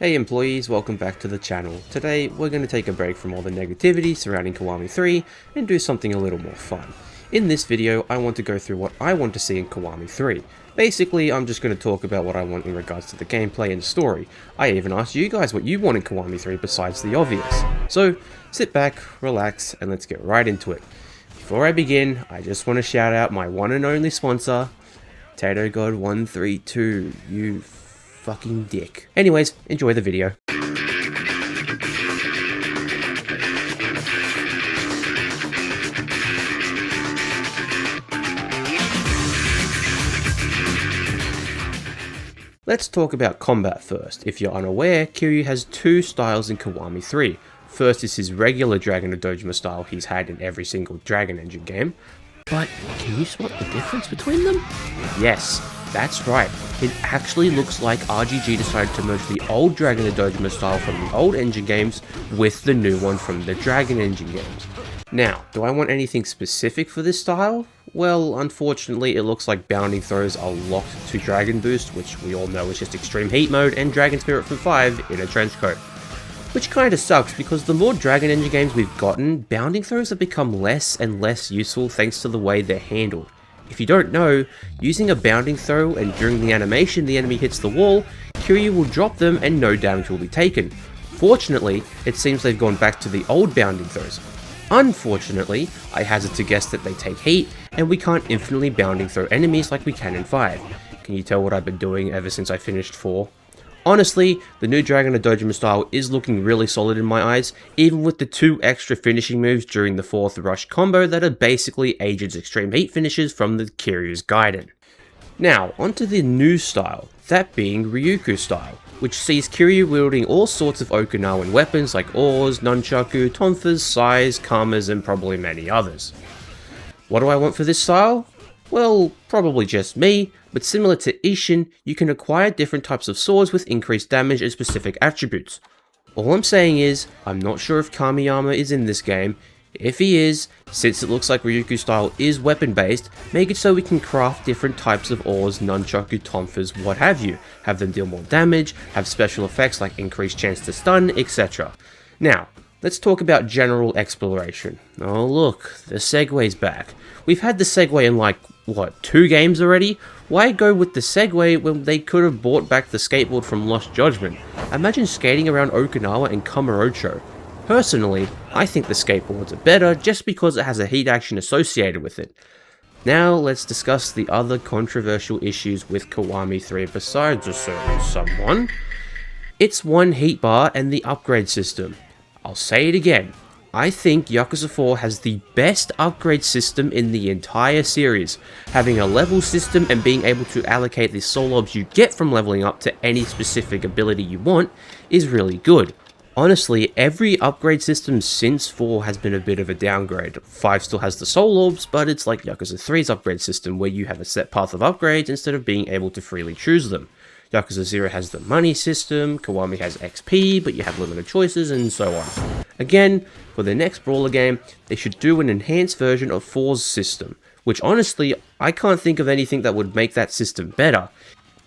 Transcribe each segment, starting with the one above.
Hey employees, welcome back to the channel. Today we're going to take a break from all the negativity surrounding Kiwami 3 and do something a little more fun. In this video I want to go through what I want to see in Kiwami 3. Basically I'm just going to talk about what I want in regards to the gameplay and story. I even asked you guys what you want in Kiwami 3 besides the obvious. So sit back, relax, and let's get right into it. Before I begin, I just want to shout out my one and only sponsor, TatoGod132, you fucking dick. Anyways, enjoy the video. Let's talk about combat first. If you're unaware, Kiryu has two styles in Kiwami 3. First is his regular Dragon of Dojima style he's had in every single Dragon Engine game. But can you spot the difference between them? Yes, that's right. It actually looks like RGG decided to merge the old Dragon of Dojima style from the old engine games with the new one from the Dragon Engine games. Now, do I want anything specific for this style? Well, unfortunately, it looks like bounding throws are locked to Dragon Boost, which we all know is just Extreme Heat Mode, and Dragon Spirit from 5 in a trench coat. Which kinda sucks, because the more Dragon Engine games we've gotten, bounding throws have become less and less useful thanks to the way they're handled. If you don't know, using a bounding throw and during the animation the enemy hits the wall, Kiryu will drop them and no damage will be taken. Fortunately, it seems they've gone back to the old bounding throws. Unfortunately, I hazard to guess that they take heat, and we can't infinitely bounding throw enemies like we can in 5. Can you tell what I've been doing ever since I finished 4? Honestly, the new Dragon of Dojima style is looking really solid in my eyes, even with the 2 extra finishing moves during the 4th rush combo that are basically Agent's Extreme Heat finishes from the Kiryu's Gaiden. Now, onto the new style, that being Ryuku style, which sees Kiryu wielding all sorts of Okinawan weapons like oars, nunchaku, tonfas, sais, kamas, and probably many others. What do I want for this style? Well, probably just me, but similar to Ishin, you can acquire different types of swords with increased damage and specific attributes. All I'm saying is, I'm not sure if Kamiyama is in this game. If he is, since it looks like Ryuku style is weapon based, make it so we can craft different types of oars, nunchaku, tonfas, what have you. Have them deal more damage, have special effects like increased chance to stun, etc. Now, let's talk about general exploration. Oh look, the segway's back. We've had the segway in like, 2 games already? Why go with the segway when they could have brought back the skateboard from Lost Judgment? Imagine skating around Okinawa and Kamurocho. Personally, I think the skateboards are better just because it has a heat action associated with it. Now let's discuss the other controversial issues with Kiwami 3 besides a certain someone. It's one heat bar and the upgrade system. I'll say it again. I think Yakuza 4 has the best upgrade system in the entire series. Having a level system and being able to allocate the soul orbs you get from leveling up to any specific ability you want is really good. Honestly, every upgrade system since 4 has been a bit of a downgrade. 5 still has the soul orbs, but it's like Yakuza 3's upgrade system where you have a set path of upgrades instead of being able to freely choose them. Yakuza 0 has the money system, Kiwami has XP, but you have limited choices, and so on. Again, for the next Brawler game, they should do an enhanced version of 4's system, which honestly, I can't think of anything that would make that system better.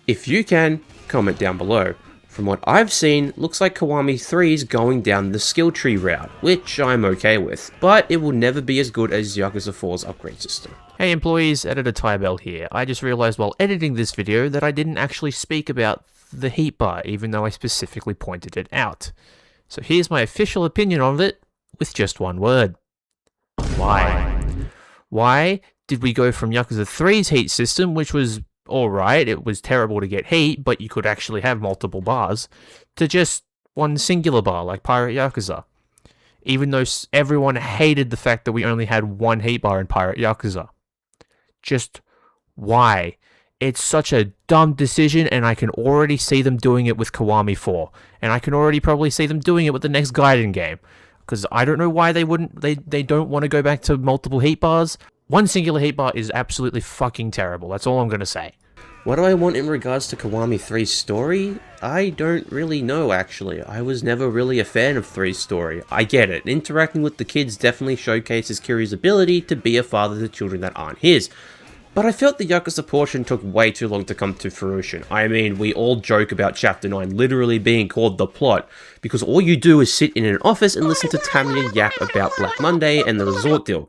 If you can, comment down below. From what I've seen, looks like Kiwami 3 is going down the skill tree route, which I'm okay with, but it will never be as good as Yakuza 4's upgrade system. Hey employees, Editor Tybell here. I just realized while editing this video that I didn't actually speak about the heat bar, even though I specifically pointed it out. So here's my official opinion on it, with just one word. Why? Why did we go from Yakuza 3's heat system, which was alright, it was terrible to get heat, but you could actually have multiple bars, to just one singular bar like Pirate Yakuza? Even though everyone hated the fact that we only had one heat bar in Pirate Yakuza. Just why? It's such a dumb decision, and I can already see them doing it with Kiwami 4. And I can already probably see them doing it with the next Gaiden game. Because I don't know why they don't want to go back to multiple heat bars. One singular heat bar is absolutely fucking terrible. That's all I'm going to say. What do I want in regards to Kiwami 3's story? I don't really know actually. I was never really a fan of 3's story. I get it, interacting with the kids definitely showcases Kiryu's ability to be a father to children that aren't his. But I felt the Yakuza portion took way too long to come to fruition. I mean, we all joke about Chapter 9 literally being called the plot, because all you do is sit in an office and listen to Tamiya yap about Black Monday and the resort deal.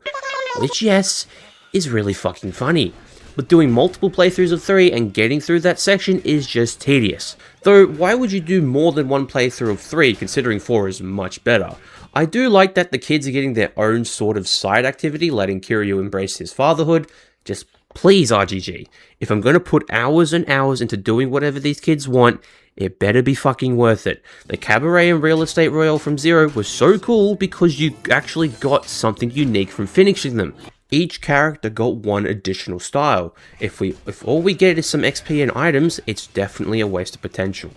Which, yes, is really fucking funny. But doing multiple playthroughs of 3 and getting through that section is just tedious. Though, why would you do more than one playthrough of 3, considering 4 is much better? I do like that the kids are getting their own sort of side activity, letting Kiryu embrace his fatherhood. Just please, RGG, if I'm going to put hours and hours into doing whatever these kids want, it better be fucking worth it. The Cabaret and Real Estate Royale from Zero was so cool because you actually got something unique from finishing them. Each character got one additional style. If all we get is some XP and items, it's definitely a waste of potential.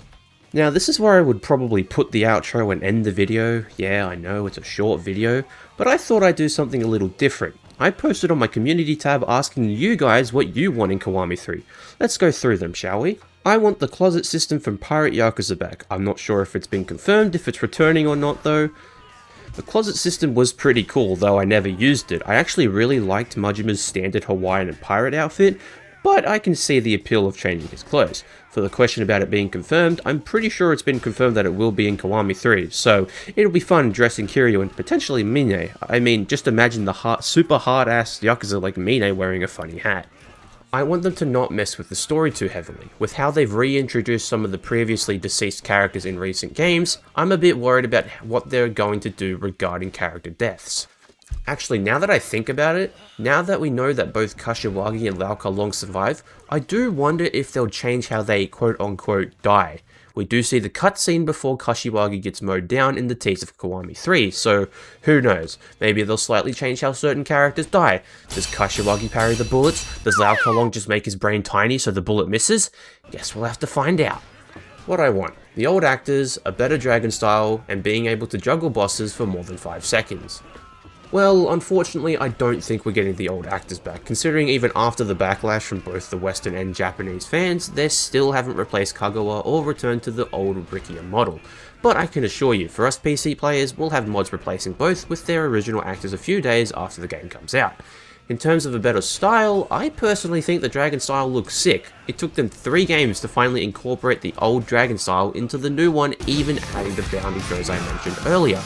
Now, this is where I would probably put the outro and end the video. Yeah, I know it's a short video, but I thought I'd do something a little different. I posted on my community tab asking you guys what you want in Kiwami 3. Let's go through them, shall we? I want the closet system from Pirate Yakuza back. I'm not sure if it's been confirmed, if it's returning or not though. The closet system was pretty cool, though I never used it. I actually really liked Majima's standard Hawaiian and pirate outfit, but I can see the appeal of changing his clothes. For the question about it being confirmed, I'm pretty sure it's been confirmed that it will be in Kiwami 3, so it'll be fun dressing Kiryu and potentially Mine. I mean, just imagine the super hard-ass Yakuza like Mine wearing a funny hat. I want them to not mess with the story too heavily. With how they've reintroduced some of the previously deceased characters in recent games, I'm a bit worried about what they're going to do regarding character deaths. Actually, now that I think about it, now that we know that both Kashiwagi and Lau Ka Long survive, I do wonder if they'll change how they quote-unquote die. We do see the cutscene before Kashiwagi gets mowed down in the tease of Kiwami 3, so who knows, maybe they'll slightly change how certain characters die. Does Kashiwagi parry the bullets? Does Lau Ka Long just make his brain tiny so the bullet misses? Guess we'll have to find out. What I want: the old actors, a better dragon style, and being able to juggle bosses for more than 5 seconds. Well, unfortunately, I don't think we're getting the old actors back, considering even after the backlash from both the Western and Japanese fans, they still haven't replaced Kagawa or returned to the old Rikia model. But I can assure you, for us PC players, we'll have mods replacing both with their original actors a few days after the game comes out. In terms of a better style, I personally think the Dragon style looks sick. It took them 3 games to finally incorporate the old Dragon style into the new one, even adding the bounty throws I mentioned earlier.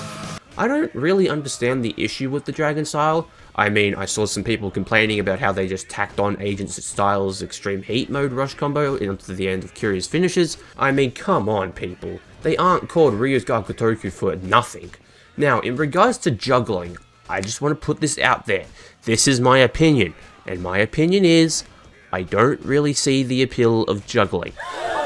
I don't really understand the issue with the Dragon style. I mean, I saw some people complaining about how they just tacked on Agent Styles' Extreme Heat mode rush combo into the end of Kiryu's finishes. I mean, come on people. They aren't called Ryu's Gakutoku for nothing. Now, in regards to juggling, I just want to put this out there. This is my opinion, and my opinion is, I don't really see the appeal of juggling.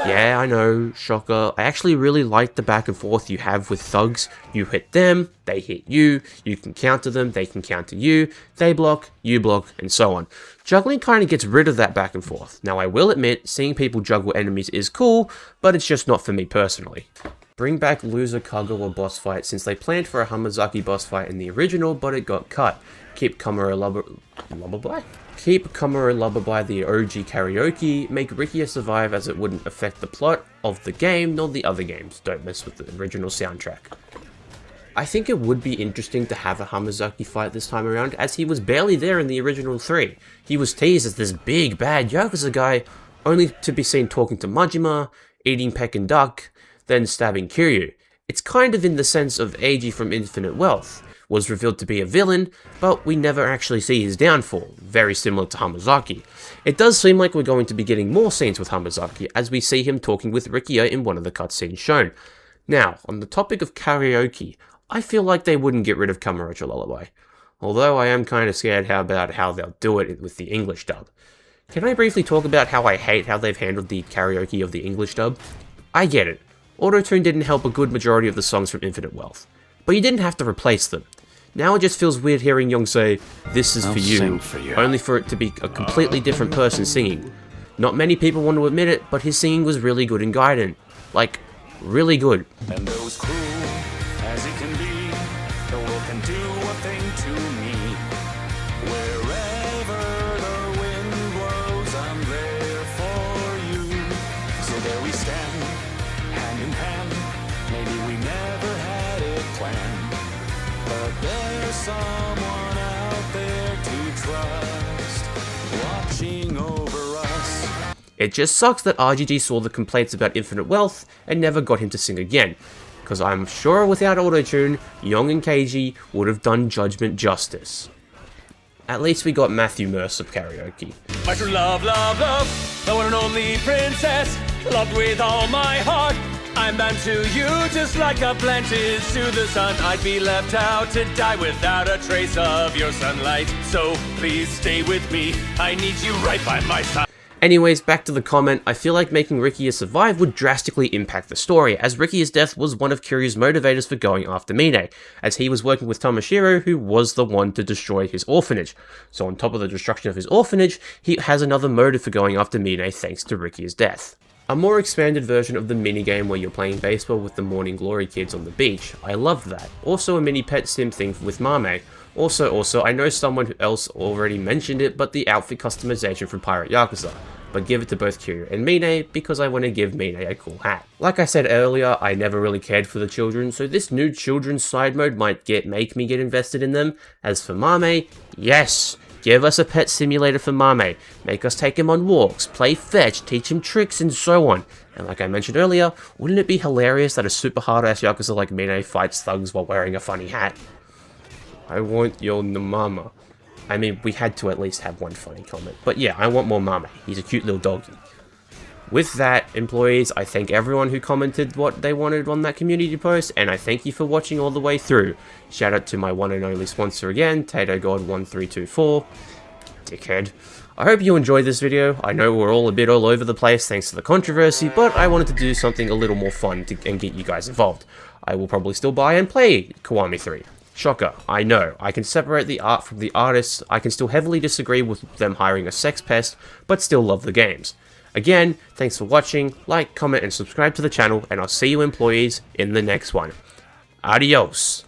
Yeah, I know, shocker. I actually really like the back and forth you have with thugs. You hit them, they hit you, you can counter them, they can counter you, they block, you block, and so on. Juggling kind of gets rid of that back and forth. Now I will admit, seeing people juggle enemies is cool, but it's just not for me personally. Bring back loser Kagawa boss fight, since they planned for a Hamazaki boss fight in the original, but it got cut. Keep Kamura Lullaby? Keep Kamura Lullaby the OG karaoke, make Rikia survive as it wouldn't affect the plot of the game nor the other games. Don't mess with the original soundtrack. I think it would be interesting to have a Hamazaki fight this time around, as he was barely there in the original 3. He was teased as this big bad Yakuza guy, only to be seen talking to Majima, eating Pekin duck, then stabbing Kiryu. It's kind of in the sense of Eiji from Infinite Wealth. Was revealed to be a villain, but we never actually see his downfall, very similar to Hamazaki. It does seem like we're going to be getting more scenes with Hamazaki, as we see him talking with Rikia in one of the cutscenes shown. Now, on the topic of karaoke, I feel like they wouldn't get rid of Kamurocho Lullaby, although I am kind of scared about how they'll do it with the English dub. Can I briefly talk about how I hate how they've handled the karaoke of the English dub? I get it, Autotune didn't help a good majority of the songs from Infinite Wealth, but you didn't have to replace them. Now it just feels weird hearing Young say, "This is for you," only for it to be a completely different person singing. Not many people want to admit it, but his singing was really good in Gaiden. Like, really good. And though as cruel as it can be, the world can do a thing to me. Wherever the wind blows, I'm there for you. So there we stand, hand in hand. Maybe we never had it planned, but there's someone out there to trust, watching It just sucks that RGG saw the complaints about Infinite Wealth and never got him to sing again, because I'm sure without autotune, Young and Keiji would have done Judgment justice. At least we got Matthew Mercer karaoke. My true love, love, love, the one and only princess, loved with all my heart. I'm bound to you just like a plant is to the sun. I'd be left out to die without a trace of your sunlight. So please stay with me, I need you right by my side. Anyways, back to the comment, I feel like making Rikiya survive would drastically impact the story, as Rikiya's death was one of Kiryu's motivators for going after Mine, as he was working with Tomoshiro, who was the one to destroy his orphanage. So on top of the destruction of his orphanage, he has another motive for going after Mine thanks to Rikiya's death. A more expanded version of the minigame where you're playing baseball with the Morning Glory kids on the beach. I loved that. Also a mini pet sim thing with Mame. Also, I know someone else already mentioned it, but the outfit customization from Pirate Yakuza. But give it to both Kiryu and Mine because I want to give Mine a cool hat. Like I said earlier, I never really cared for the children, so this new children's side mode might make me get invested in them. As for Mame, yes! Give us a pet simulator for Mame, make us take him on walks, play fetch, teach him tricks, and so on. And like I mentioned earlier, wouldn't it be hilarious that a super hard-ass Yakuza like Mine fights thugs while wearing a funny hat? I want your mama. I mean, we had to at least have one funny comment. But yeah, I want more Mame. He's a cute little doggy. With that, employees, I thank everyone who commented what they wanted on that community post, and I thank you for watching all the way through. Shout out to my one and only sponsor again, TatoGod1324. Dickhead. I hope you enjoyed this video. I know we're all a bit all over the place thanks to the controversy, but I wanted to do something a little more fun and get you guys involved. I will probably still buy and play Kiwami 3. Shocker, I know, I can separate the art from the artists, I can still heavily disagree with them hiring a sex pest, but still love the games. Again, thanks for watching, like, comment, and subscribe to the channel, and I'll see you employees in the next one. Adios!